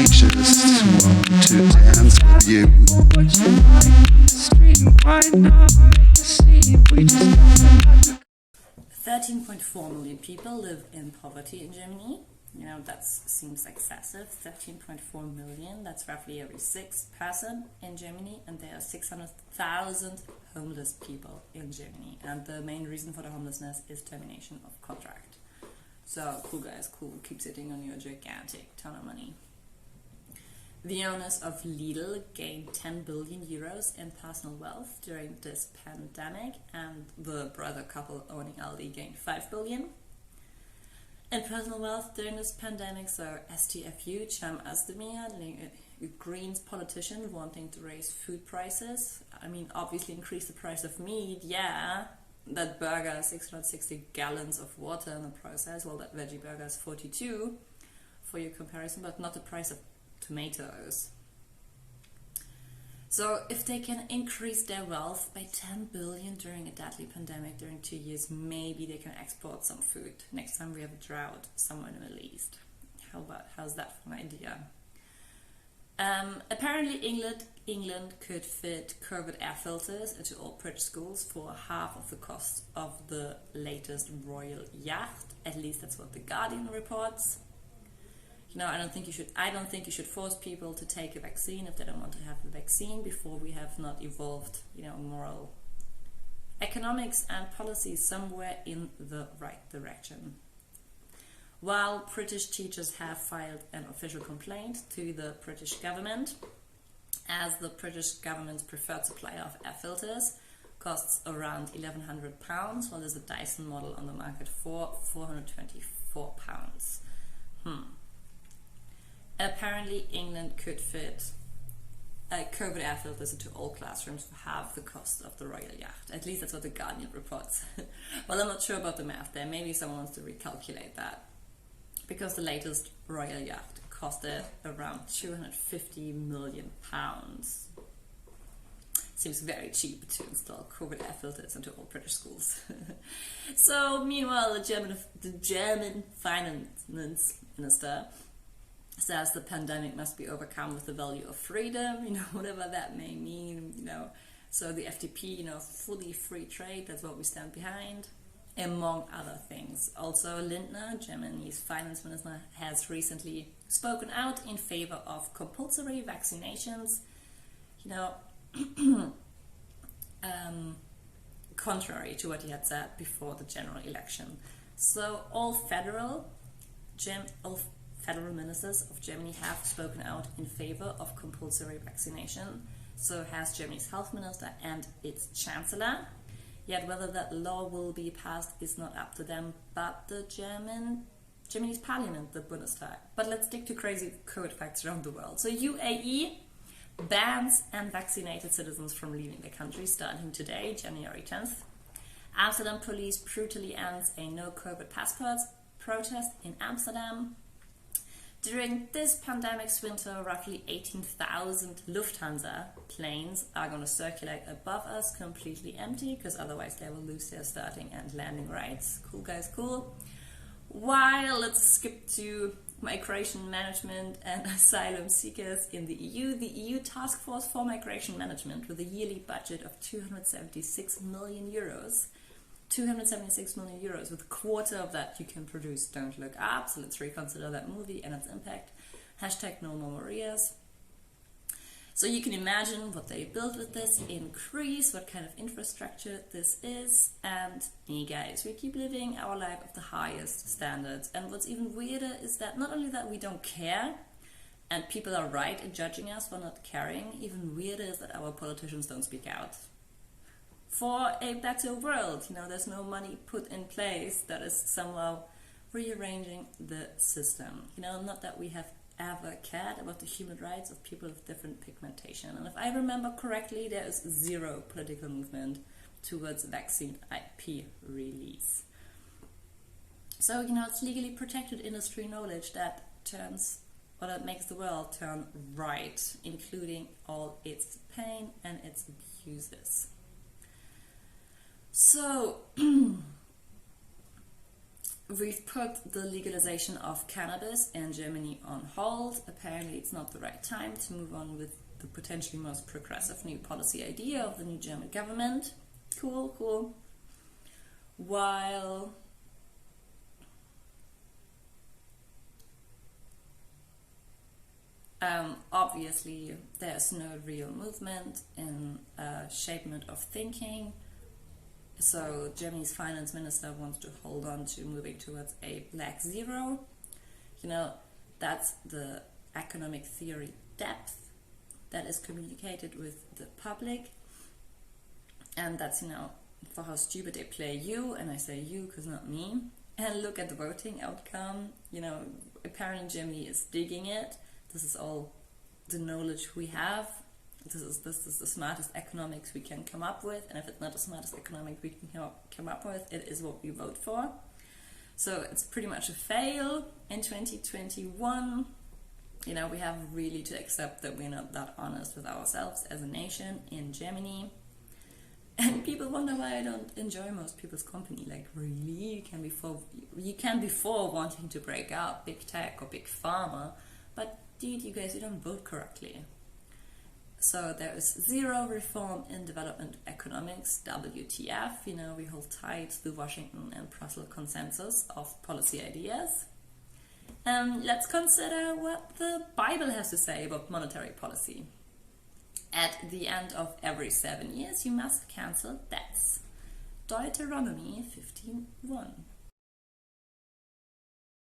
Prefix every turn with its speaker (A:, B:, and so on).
A: I just want to dance with you.
B: What you like on the street, why not make a scene? We just
C: 13.4 million people live in poverty in Germany. You know, that seems excessive. 13.4 million, that's roughly every sixth person in Germany, and there are 600,000 homeless people in Germany. And the main reason for the homelessness is termination of contract. So, cool guys, cool, keep sitting on your gigantic ton of money. The owners of Lidl gained 10 billion euros in personal wealth during this pandemic, and the brother couple owning Aldi gained 5 billion in personal wealth during this pandemic. So STFU, Cem Özdemir, Greens politician wanting to raise food prices. I mean, obviously increase the price of meat, yeah. That burger, 660 gallons of water in the process. Well, that veggie burger is 42 for your comparison, but not the price of tomatoes. So if they can increase their wealth by 10 billion during a deadly pandemic during 2 years, maybe they can export some food next time we have a drought somewhere in the Middle East. How's that for an idea? Apparently England could fit COVID air filters into all British schools for half of the cost of the latest royal yacht. At least that's what The Guardian reports. You know, I don't think you should force people to take a vaccine if they don't want to have the vaccine before we have not evolved, you know, moral economics and policies somewhere in the right direction. While British teachers have filed an official complaint to the British government, as the British government's preferred supplier of air filters costs around £1,100, while there's a Dyson model on the market for £424. Apparently England could fit COVID air filters into all classrooms for half the cost of the royal yacht. At least that's what The Guardian reports. Well, I'm not sure about the math there. Maybe someone wants to recalculate that. Because the latest royal yacht costed around £250 million. Seems very cheap to install COVID air filters into all British schools. So, meanwhile, the German finance minister says the pandemic must be overcome with the value of freedom, you know, whatever that may mean, you know. So the FDP, you know, fully free trade, that's what we stand behind, among other things. Also, Lindner, Germany's finance minister, has recently spoken out in favor of compulsory vaccinations, you know, contrary to what he had said before the general election. So all federal ministers of Germany have spoken out in favor of compulsory vaccination. So has Germany's health minister and its chancellor. Yet whether that law will be passed is not up to them, but the Germany's parliament, the Bundestag. But let's stick to crazy COVID facts around the world. So UAE bans unvaccinated citizens from leaving the country starting today, January 10th. Amsterdam police brutally ends a no-COVID passports protest in Amsterdam. During this pandemic's winter, roughly 18,000 Lufthansa planes are going to circulate above us completely empty, because otherwise they will lose their starting and landing rights. Cool guys, cool. While let's skip to migration management and asylum seekers in the EU. The EU Task Force for Migration Management, with a yearly budget of 276 million euros. 276 million euros, with a quarter of that you can produce Don't Look Up, so let's reconsider that movie and its impact. Hashtag no more Marias. So you can imagine what they built with this increase, what kind of infrastructure this is, and hey guys, we keep living our life of the highest standards. And what's even weirder is that not only that we don't care, and people are right in judging us for not caring, even weirder is that our politicians don't speak out for a better world. You know, there's no money put in place that is somehow rearranging the system. You know, not that we have ever cared about the human rights of people of different pigmentation. And if I remember correctly, there is zero political movement towards vaccine IP release. So, you know, it's legally protected industry knowledge that makes the world turn right, including all its pain and its abuses. We've put the legalization of cannabis in Germany on hold. Apparently it's not the right time to move on with the potentially most progressive new policy idea of the new German government. Cool. While obviously there's no real movement in shapement of thinking. So Germany's finance minister wants to hold on to moving towards a black zero. That's the economic theory depth that is communicated with the public. And that's, for how stupid they play you, and I say you because not me. And look at the voting outcome. Apparently Germany is digging it. This is all the knowledge we have. This is the smartest economics we can come up with, and if it's not the smartest economic we can come up with, it is what we vote for. So it's pretty much a fail in 2021. We have really to accept that we're not that honest with ourselves as a nation in Germany. And people wonder why I don't enjoy most people's company. Like, really? You can be for wanting to break up big tech or big pharma, but dude, you guys, you don't vote correctly. So there is zero reform in development economics, WTF. We hold tight to the Washington and Brussels consensus of policy ideas. Let's consider what the Bible has to say about monetary policy. At the end of every 7 years, you must cancel debts. Deuteronomy 15:1.